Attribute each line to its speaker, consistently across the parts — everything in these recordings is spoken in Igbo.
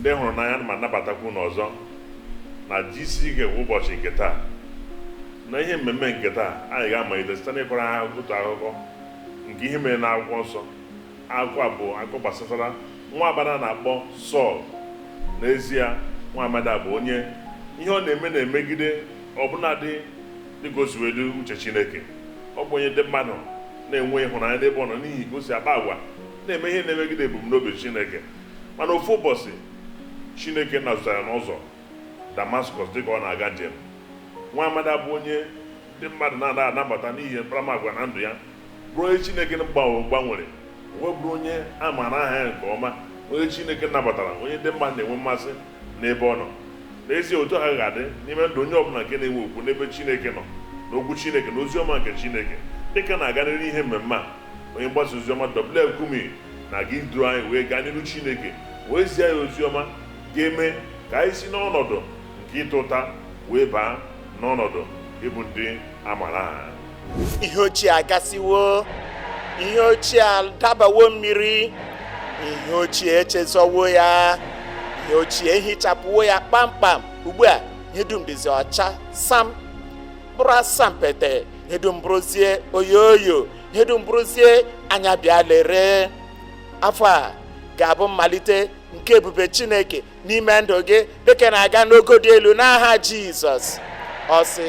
Speaker 1: ndị hụrụ n'anya ma nabatakwu n'ọzọ na GCK ụbọchị nke taa na ihe mmemme nke taa anyị ga-amalite site n'ịkọrọ ha otu akụkọ nke ihe mere n'akwụkwọ nsọ. Akụkọ a bụ akụkọ gbasara nwa agbada na-akpọ Sọl. N'ezie, nwa amada bụ onye ihe ọ na-emegide ọbụnadị dịka o si wee dị uche Chineke. Ọ bụ onye ndị mmadụ na-enwe ịhụnanya n'ebe ọ nọ n'ihi ka o si akpa agwa na-eme ihe na-emegide ebumnobi Chineke. Mana ofu ụbọchị Chineke nazụtara n'ụzọ Damaskọs dịka ọ na-aga njem. Nwa amada bụ onye ndị mmadụ na-anaghị anabata n'ihi mkparamagwa na ndụ ya, bụrụ onye Chineke gbanwere, wee bụrụ onye a maara aha ya nke ọma, onye Chineke nabatara, onye ndị mmadụ na-enwe mmasị n'ebe ọ nọ. N'ezie, otu ha ga-adị n'ime ndụ onye ọbụla nke na-enwe okwu n'ebe Chineke nọ, n'okwu Chineke na oziọma nke Chineke. Dịka na-aga n'ihu ihe mmemme a, onye mgbasa oziọma Kumuyi na-aga iduru anyị wee gaa n'ihu Chineke, wee zie ya oziọma ga-eme ka anyị si n'ọnọdụ nke ịta ụta wee baa n'ọnọdụ ịbụ ndị amara aha.
Speaker 2: Ihe ochie agasiwo, ihe ochie adabawo mmiri, ihe ochie echezọwo ya, ihe ochie ehichapụwo ya kpamkpam. Ugbu a ihe dum dịzi ọcha sam, bụrụ asampete, ihe dum bụrụzie oyoyo, ihe dum bụrụzie anya bịa lere. Afọ a ga-abụ mmalite nke ebube Chineke n'ime ndụ gị dịka na-aga n'ogo dị elu n'aha Jizọs. Ọ sị,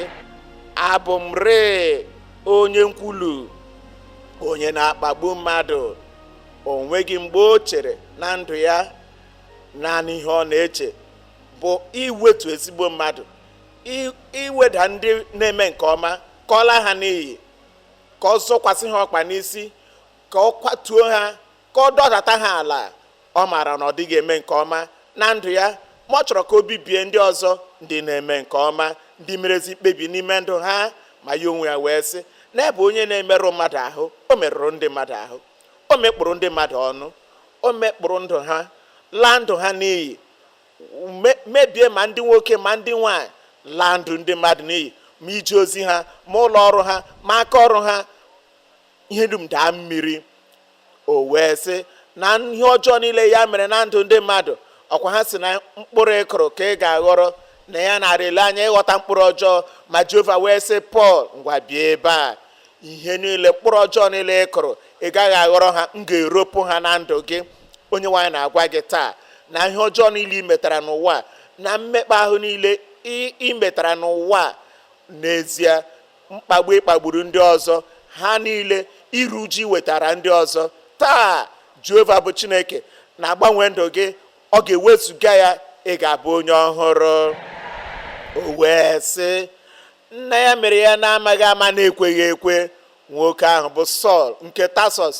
Speaker 2: abụ m ree onye nkwulu, onye na-akpagbu mmadụ. O nweghị mgbe o chere na ndụ ya naanị ihe ọ na-eche bụ iwetu ezigbo mmadụ, iweda ndị na-eme nke ọma, ka ọ laa ha n'iyi, ka ọ zọkwasị ha ọkpa n'isi, ka ọ kwatuo ha, ka ọ dọdata ha ala. Ọ maara na ọ dịghị eme nke ọma na ndụ ya, ma ọ chọrọ ka o bibie ndị ọzọ ndị na-eme nke ọma, ndị merezi mkpebi n'ime ndụ ha. Ma ya onwe ya wee sị na ebe onye na-emerụ mmadụ ahụ, o merụrụ ndị mmadụ ahụ, o mekpụrụ ndị mmadụ ọnụ, o mekpụrụ ndụ ha, laa ndụ ha n'iyi, mebie ma ndị nwoke ma ndị nwanyị, laa ndụ ndị mmadụ n'iyi, ma ije ozi ha, ma ụlọ ọrụ ha, ma aka ọrụ ha, ihe dum daa mmiri. O wee sị na ihe ọjọọ niile ya mere na ndụ ndị mmadụ, ọkwa ha si na mkpụrụ ịkụrụ ka ị ga-aghọrọ, na ya na-arịle anya ịghọta mkpụrụ ọjọọ. Ma Jehova wee sị Pọl, ngwa bịa ebe a, ihe niile mkpụrụ ọjọọ niile ị kụrụ, ị gaghị aghọrọ ha, m ga-eropụ ha na ndụ gị. Onye nwaanyị na-agwa gị taa na ihe ọjọọ niile ị metara n'ụwa, na mmekpa ahụ niile ị metara n'ụwa, n'ezie mkpagbu ịkpagburu ndị ọzọ, ha niile iru uju wetara ndị ọzọ. Taa Jehova bụ Chineke na-agbanwe ndụ gị, ọ ga-ewezuga ya, ị ga-abụ onye ọhụrụ. O wee sị nna ya mere ya na-amaghị ama, na-ekweghị ekwe. Nwoke ahụ bụ Sọl nke Tasọs.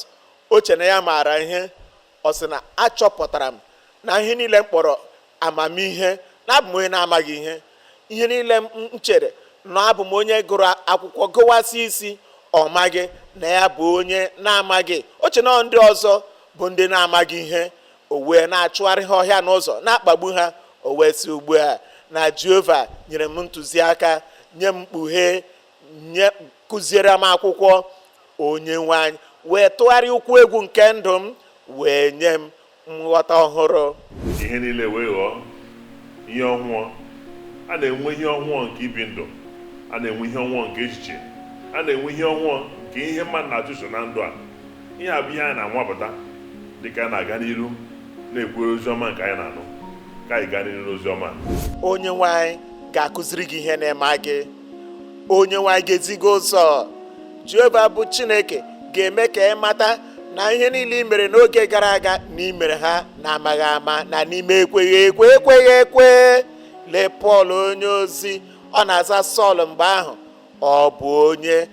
Speaker 2: O chere na ya maara ihe. Ọ sị na achọpụtara m na ihe niile m kpọrọ amamihe, na abụ m onye na-amaghị ihe. Ihe niile m chere na abụ m onye gụrụ akwụkwọ gụwasị isi, ọ maghị na ya bụ onye na-amaghị. O chere na ndị ọzọ bụ ndị na-amaghị ihe. O wee na-achụgharị ha ọhịa n'ụzọ, na-akpagbu ha. O wee sị ugbu a na Jehova nyere m ntụziaka, nye m mkpughe, kụziere m akwụkwọ. Onye nwanyị wee tụgharịa ụkwụ egwu nke ndụ m, wee nye m nghọta ọhụrụ.
Speaker 1: Ihe niile wee ghọọ ihe ọhụụ. A na-enwe ihe ọhụụ nke ibi ndụ, a na-enwe ihe ọhụụ nke echiche, a na-enwe ihe ọhụụ nke ihe mmadụ na-achụso na ndụ a. Ihe a bụ ihe anyị na-anwapụta dịka a na-aga n'iru na-ekwere oziọma nke anyị na-anụ, ka anyị gaa n'iru n'oziọma.
Speaker 2: Onye nwanyị ga-akụziri gị ihe na-eme gị. Onye nwanyị ga-eziga ụzọ. Jehova bụ Chineke ga-eme ka ị mata na ihe niile ị mere n'oge gara aga, na ị mere ha na-amaghị ama, na n'ime ekweghị ekwe. Lee Pọl onye ozi, ọ na-aza Sọl mgbe ahụ. Ọ bụ onye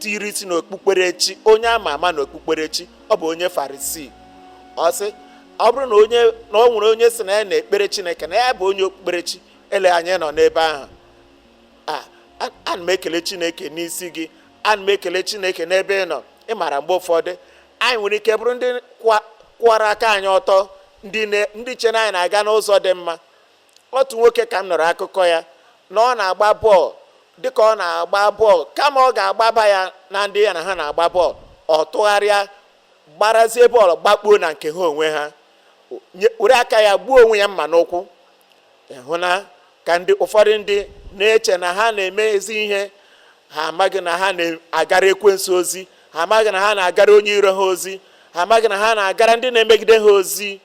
Speaker 2: tiri isi n'okpukperechi, onye ama ama n'okpukperechi. Ọ bụ onye Farisii. Ọ sị ọ bụrụ na o nwere onye sị na ya na-ekpere Chineke, na ya bụ onye okpukperechi, ele anya nọ n'ebe ahụ. Ana m ekele Chineke n'isi gị, ana m ekele Chineke n'ebe ị nọ. Ị maara mgbe ụfọdụ anyị nwere ike bụrụ ndị kwara aka anyị ọtọ, ndị chere anyị na-aga n'ụzọ dị mma. Otu nwoke ka m nọrọ akụkọ ya na ọ na-agba bọọlụ. Dịka ọ na-agba bọọlụ, kama ọ ga-agbaba ya na ndị ya na ha na-agba bọọlụ, ọ tụgharịa gbarazie bọọlụ gbakpuo na nke ha onwe ha. were aka ya gbuo onwe ya mma n'ụkwụ. Ịhụ na ka ụfọdụ ndị na-eche na ha na-eme ezi ihe, ha amaghị na ha na-agara ekwensu ozi, ha amaghị na ha na-agara onye iro ha ozi, ha amaghị na ha na-agara ndị na-emegide ha ozi.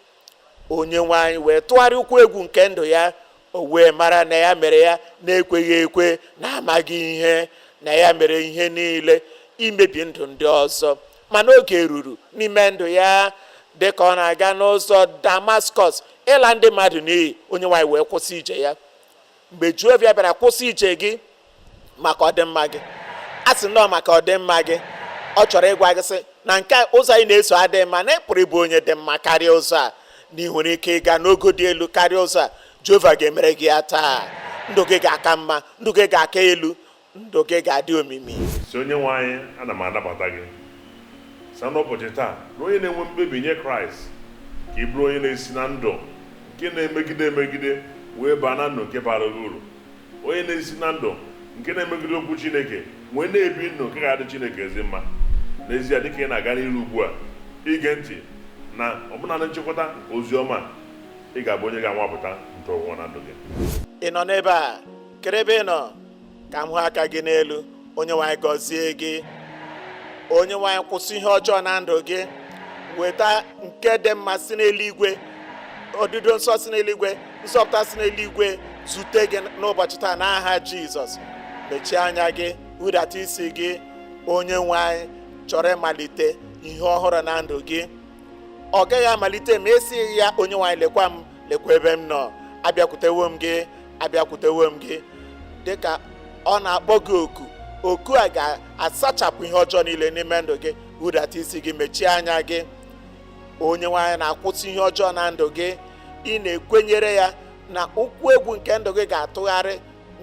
Speaker 2: Onye nwe anyị wee tụgharịa ụkwụ egwu nke ndụ ya, o wee mara na ya mere ya na-ekweghị ekwe, na-amaghị ihe, na ya mere ihe niile imebi ndụ ndị ọzọ. Mana oge ruru n'ime ndụ ya, dịka ọ na-aga n'ụzọ Damaskọs ịla ndị mmadụ n'iyi, onye nwe anyị wee kwụsị ije ya. Mgbe Jehova bịara kwụsị ije gị maka ọdịmma gị, a sị nọọ maka ọdịmma gị, ọ chọrọ ịgwa gị sị na nke ụzọ anyị na-eso adịghị mma, na ị pụrụ ịbụ onye dị mma karịa ụzọ a, na ị nwere ike ịga n'ogo dị elu karịa ụzọ a. Jehova ga-emere gị ya taa. Ndụ gị ga-aka mma, ndụ gị ga-aka elu, ndụ gị ga-adị omimi.
Speaker 1: Si onye nwe anyị, ana m anabata gị sa n'ụbọchị taa na onye na-enwe mkpebi nye Kraịst, ka ị bụrụ onye na-esi na ndụ nke na-emegide emegide wee baa na ndụ nke bara uru. Onye na-esi na ndụ nke na-emegide okwu Chineke wee na-ebi ndụ nke ga-adị Chineke ezi mma. N'ezie, dịka ị na-aga n'iru ugbu a ige ntị na ọbụna na nchịkọta nke ozi ọma, ị ga-abụ onye ga-anwapụta nke ọnwụnwa na ndụ gị.
Speaker 2: Ị nọ n'ebe a, kere ebe ị nọ ka m hụ aka gị n'elu. Onye nwe anyị gọzie gị. Onye nwe anyị kwụsị ihe ọjọọ na ndụ gị, weta nke dị mma si n'eluigwe, ọdịdo nsọ si n'eluigwe, nzọpụta si n'eluigwe zute gị n'ụbọchị taa n'aha Jizọs. Mechie anya gị, hụdata isi gị. Onye nwe anyị chọrọ ịmalite ihe ọhụrụ na ndụ gị. Ọ gaghị amalite ma esighị ya, onye nwe anyị lekwa m, lekwa ebe m nọ, abịakwutewo m gị, abịakwutewo m gị. Dịka ọ na-akpọ gị oku a ga-asachapụ ihe ọjọọ niile n'ime ndụ gị. Hụdata isi gị, mechie anya gị. Onye nwe anyị na-akwụsị ihe ọjọọ na ndụ gị. Ị na-ekwenyere ya na ụkwụ egwu nke ndụ gị ga-atụgharị,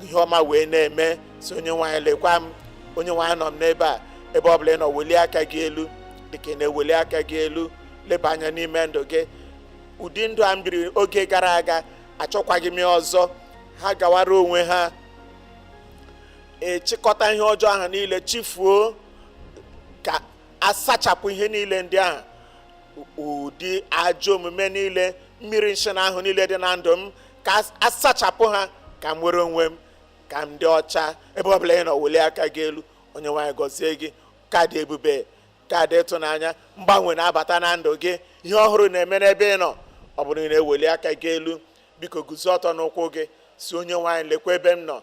Speaker 2: ihe ọma wee na-eme. Si onye nwe anyị lekwa m, onye nwe anyị nọ m n'ebe a. Ebe ọ bụla ị nọ, welie aka gị elu. Dịka ị na-eweli aka gị elu, leba anya n'ime ndụ gị. Ụdị ndụ a m biri oge gara aga, achọkwaghị m ya ọzọ. Ha gawara onwe ha, echịkọta ihe ọjọọ ahụ niile, chifuo, ka asachapụ ihe niile ndị ahụ. Ụdị ajọ omume niile, mmiri nsị ahụ niile dị na ndụ m, ka asachapụ ha, ka m nwere onwe m, ka m dị ọcha. Ebe ọ bụla ị nọ, welie aka gị elu. Onye nwe anyị gọzie gị. Ka dị ebube, ka dị ịtụnanya, mgbanwe na-abata na ndụ gị, ihe ọhụrụ na-eme n'ebe ị nọ. Ọ bụrụ na ị na-eweli aka gị elu, biko guzo ọtọ n'ụkwụ gị. Si onye nwe anyị, lekwa ebe m nọ,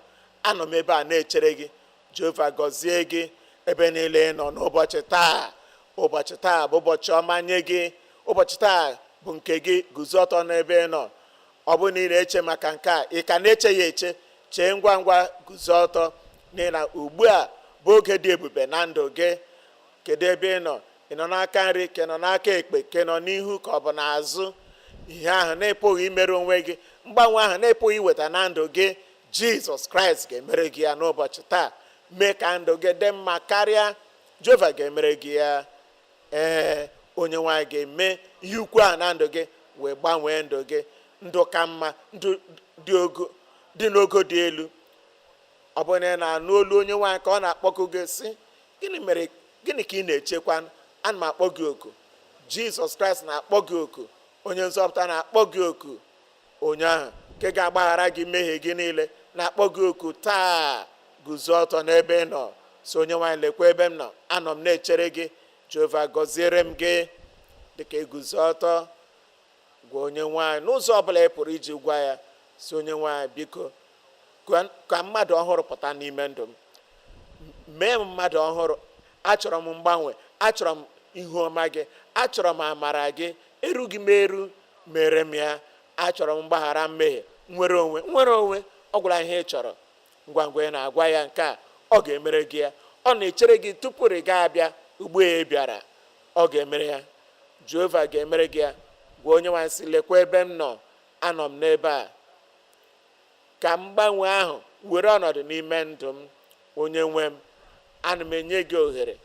Speaker 2: anọ m ebe a na-echere gị. Jehova gọzie gị ebe niile ị nọ n'ụbọchị taa. Ụbọchị taa bụ ụbọchị ọma nye gị. Ụbọchị taa bụ nke gị. Guzo ọtọ n'ebe ị nọ. Ọ bụ na ị na-eche maka nke a, ị ka na-eche ya eche, chee ngwa ngwa, guzo ọtọ. N'ihi na ugbu a bụ oge dị ebube na ndụ gị. Kedu ebe ị nọ? Ị nọ n'aka nri, ka ị nọ n'aka ekpe, ka ị nọ n'ihu, ka ọ bụ n'azụ? Ihe ahụ na-epụghị imere onwe gị, mgbanwe ahụ na-epụghị iweta na ndụ gị, Jizọs Kraịst ga-emere gị ya n'ụbọchị taa. Mee ka ndụ gị dị mma karịa. Jehova ga-emere gị ya. Onye nwe anyị ga-eme ihe ukwu ahụ na ndụ gị, wee gbanwee ndụ gị. Ndụ ka mma, ndụ dị n'ogo dị elu. Ọ bụ na ị na-anụ olu onye nwe anyị ka ọ na-akpọku gị, sị gịnị ka ị na-echekwa? Ana m akpọ gị oku. Jizọs Kraịst na-akpọ gị oku. Onye nzọpụta na-akpọ gị oku. Onye ahụ nke ga-agbaghara gị mmehie gị niile na-akpọ gị oku taa. Guzo ọtọ n'ebe ị nọ. So onye nwe anyị, lekwa ebe m nọ, anọ m na-echere gị. Jehova gọziere m gị. Dịka iguzo ọtọ, gwa onye nwe anyị n'ụzọ ọbụla ị pụrụ iji gwa ya. Si onye nwe anyị, biko ka mmadụ ọhụrụ pụta n'ime ndụ m. Mee m mmadụ ọhụrụ. Achọrọ m mgbanwe, achọrọ m ihu ọma gị, achọrọ m amara gị. Erughị m eru, mere m ya. Achọrọ m mgbaghara mmehie, nwere onwe. Ọ gwara ihe ị chọrọ. Ngwa ngwa ị na-agwa ya nke a, ọ ga-emere gị ya. Ọ na-echere gị tupu ị ga-abịa. Ugbu a ị bịara, ọ ga-emere ya. Jehova ga-emere gị ya. Gwa onye nwe anyị, sị lekwa ebe m nọ, anọ m n'ebe a. Ka mgbanwe ahụ were ọnọdụ n'ime ndụ m. Onye nwe m, ana m enye gị ohere,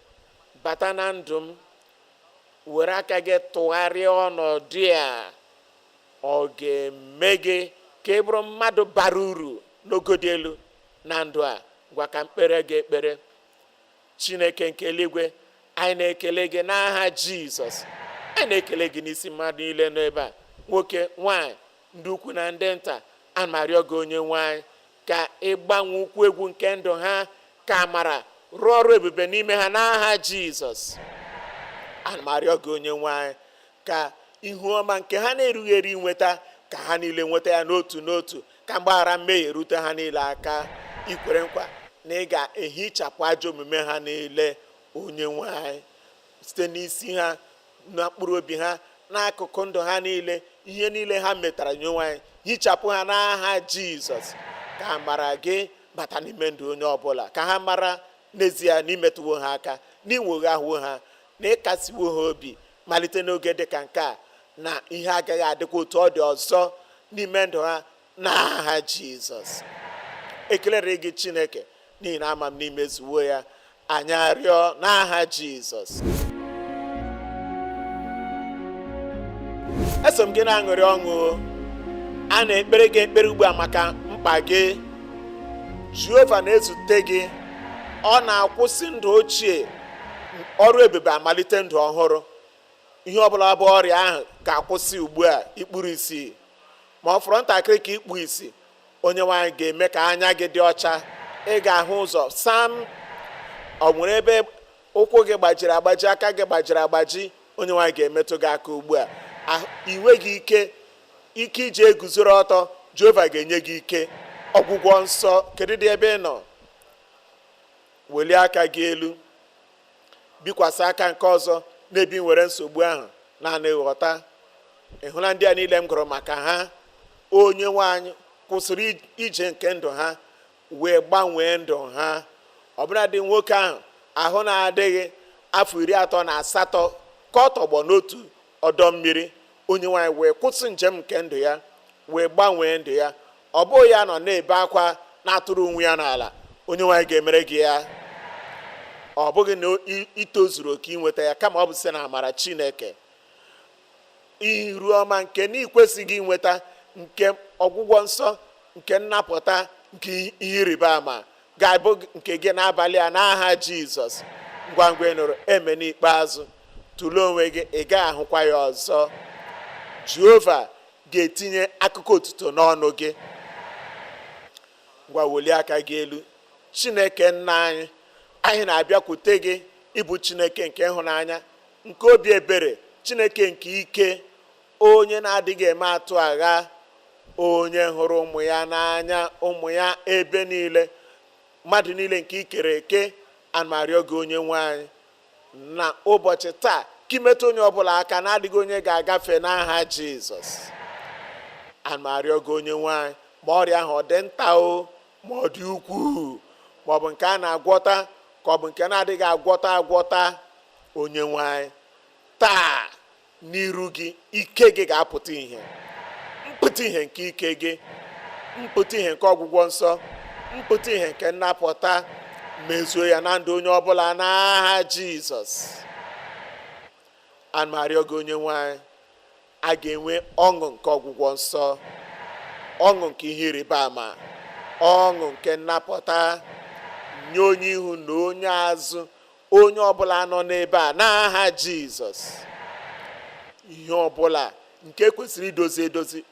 Speaker 2: bata na ndụ m. Were aka gị tụgharịa ọnọdụ a. Ọ ga-eme gị ka ị bụrụ mmadụ bara uru n'ogo dị elu na ndụ a. Gwa ka mkpere gị ekpere. Chineke nke eluigwe, anyị na-ekele gị n'aha Jizọs. Anyị na-ekele gị n'isi mmadụ niile n'ebe a. nwoke nwanyị, ndị ukwu na ndị nta, ana m arịọ gị onye nwanyị ka ịgbanwe ụkwụ egwu nke ndụ ha, ka amara rụọ ọrụ ebube n'ime ha n'aha Jizọs. Ana m arịọ gị onye nwanyị ka ihu ọma nke ha na-erughị eru inweta, ka ha niile nweta ya n'otu n'otu, ka mgbaghara mmehie rute ha niile aka. Ikwere nkwa na ị ga-ehichapụ ajọ omume ha niile, onye nwanyị, site n'isi ha na mkpụrụ obi ha, n'akụkụ ndụ ha niile, ihe niile ha metara nye nwanyị, hichapụ ha n'aha Jizọs. Ka amara gị bata n'ime ndụ onye ọbụla, ka ha mara n'ezie na imetụwo ha aka, n'inwogha ahụ ha, na ịkasiwo ha obi malite n'oge dịka nke a, na ihe agaghị adịkwa otu ọ dị ọzọ n'ime ndụ ha n'aha Jizọs. Ekelere gị Chineke n'ihi na ama m n'imezuwo ya. Anyị arịọ n'aha Jizọs. Eso m gị na-aṅụrị ọṅụ. A na-ekpere gị ekpere ugbu a maka mkpa gị. Jehova na-ezute gị. Ọ na-akwụsị ndụ ochie, ọrụ ebube amalite ndụ ọhụrụ. Ihe ọbụla bụ ọrịa ahụ ga-akwụsị ugbu a, ikpuru isi. Ma ọ fọrọ ntakịrị ka ikpu isi, onye nwanyị ga-eme ka anya gị dị ọcha. Ị ga-ahụ ụzọ sam. Ọ nwere ebe ụkwụ gị gbajiri agbaji, aka gị gbajiri agbaji, onye nwanyị ga-emetụ gị aka ugbu a. Iwe gị ike iji eguzoro ọtọ, Jehova ga-enye gị ike. Ọgwụgwọ nsọ, kedu dị ebe ị nọ? Welie aka gị elu, bikwasị aka nke ọzọ n'ebe ị nwere nsogbu ahụ, naanị ghọta. Ị hụla ndị a niile m gụrụ maka ha? Onye nwanyị kwụsịrị ije nke ndụ ha, wee gbanwee ndụ ha. Ọbụladị nwoke ahụ na-adịghị afọ 38 ka ọ tọgbọ n'otu ọdọ mmiri, onye nwanyị wee kwụsị njem nke ndụ ya, wee gbanwee ndụ ya. Ọ bụghị ya nọ na-ebe akwa na-atụrụ onwe ya n'ala, onye nwanyị ga-emere gị ya. Ọ bụghị na itozuru oke inweta ya, kama ọ bụ site na amara Chineke. Iru ọma nke na ikwesịghị inweta, nke ọgwụgwọ nsọ, nke nnapụta, nke ihe ịrịba ama, ga-abụ nke gị n'abalị a n'aha Jizọs. Ngwa ngwa ị nụrụ eme n'ikpeazụ, tụlee onwe gị, ị gaghị ahụkwa ya ọzọ. Jehova ga-etinye akụkọ otuto n'ọnụ gị. Ngwa welie aka gị elu. Chineke nna anyị, anyị na-abịakwute gị, ịbụ Chineke nke ịhụnanya, nke obi ebere, Chineke nke ike, onye na-adịghị eme atụ agha, onye hụrụ ụmụ ya n'anya, ụmụ ya ebe niile, mmadụ niile nke ikere eke. Ana m arịọ gị onye nwanyị, na ụbọchị taa, ka imetụ onye ọbụla aka, na-adịghị onye ga-agafe n'aha Jizọs. Ana m arịọ gị onye nwanyị, ma ọrịa ahụ ọ dị nta o, ma ọ dị ukwuu, ma ọ bụ nke a na-agwọta, ka ọ bụ nke na-adịghị agwọta, onye nwanyị, taa n'iru gị, ike gị ga-apụta ihe. Mpụta ihe nke ike gị, mpụta ihe nke ọgwụgwọ nsọ, mpụta ihe nke nnapụta, mezuo ya na ndụ onye ọbụla n'aha Jizọs. Ana m arịọ gị onye nwanyị, a ga-enwe ọṅụ nke ọgwụgwọ nsọ, ọṅụ nke ihe ịrịba ama, ọṅụ nke nnapụta, nye onye ihu na onye azụ, onye ọbụla nọ n'ebe a n'aha Jizọs. Ihe ọbụla nke kwesịrị idozi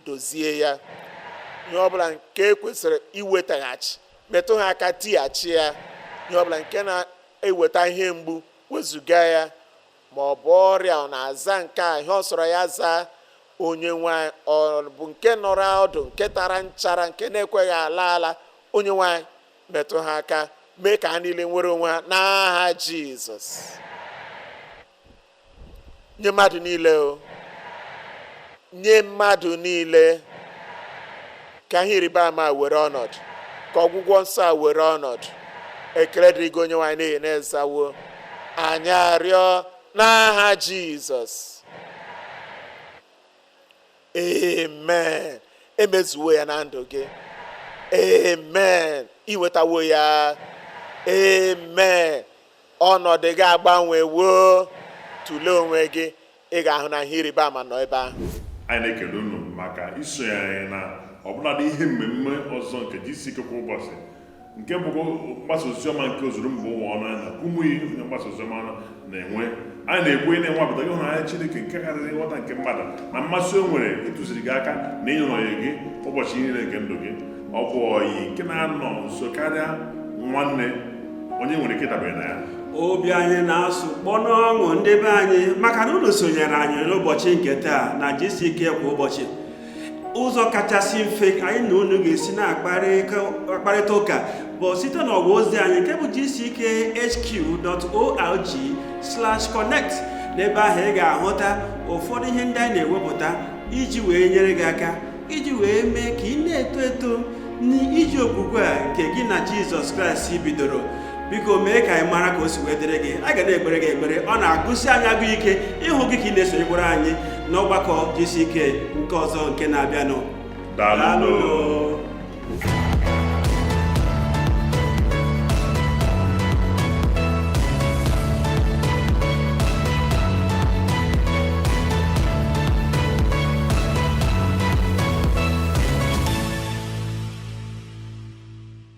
Speaker 2: dozie ya. Ihe ọbụla nke kwesịrị iwetaghachi, metụ ha aka, tighachi ya. Ihe ọbụla nke na-eweta ihe mgbu, wezụga ya. Ma ọ bụ ọrịa, ọ na-aza nke a, ihe ọ sọrọ ya zaa, onye nwanyị. Ọ bụ nke nọrọ ọdụ, nke tara nchara, nke na-ekweghị ala, onye nwanyị, metụ ha aka, mee ka ha niile nwere onwe ha n'aha Jizọs. Nye mmadụ niile o, nye mmadụ niile, ka ihe ịrịba ama were ọnọdụ, ka ọgwụgwọ nsọ a were ọnọdụ. Ekele dịrị gị onye nwanyị n'ihi na-ezawo. Anyị arịọ n'aha Jizọs. Amen. Emezuwo ya na ndụ gị. Amen. Iwetawo ya. Amen. Ọnọdụ gị agbanwewo. Tụlee onwe gị, ị ga-ahụ na ihe ịrịba ama nọ ebe ahụ.
Speaker 1: Anyị na-ekele unu maka isonye anyị na ọbụladị ihe mmemme ọzọ nke GCK kwa ụbọchị, nke bụ mgbasa oziọma nke ozuru mba ụwa ọnụ anya Kumuyi, onye mgbasa oziọma na-enwe. anyị na-ekwu na-enwapụta ịhụnanya Chineke nke karịrị nghọta nke mmadụ na mmasị o nwere ịtụziri gị aka na ịnyụnọnye gị ụbọchị niile nke ndụ gị. Ọ bụ ọyị nke na-anọ nso karịa nwanne onye nwere ike ịdabere na ya.
Speaker 3: Obi anyị na-asụ kpọnụ ọṅụ ndị be anyị maka na unu sonyere anyị n'ụbọchị nke taa na GCK kwa ụbọchị. Ụzọ kachasị mfe anyị na unu ga-esi na-akparịta ụka bụ site n'ọwa ozi anyị nke bụ gckhq.org/connect. N'ebe ahụ ị ga-ahụta ụfọdụ ihe ndị anyị na-ewepụta iji wee nyere gị aka, iji wee mee ka ị na-eto eto n'iji okwukwe a nke gị na Jizọs Kraịst bidoro. Biko mee ka anyị mara ka o si wee dịrị gị. A ga na-ekpere gị ekpere, ọ na-agụsi anyị agụ ike ịhụ gị ka ị na-esonyekwara anyị n'ọgbakọ GCK nke ọzọ nke na-abịanụ.
Speaker 1: Daalụ.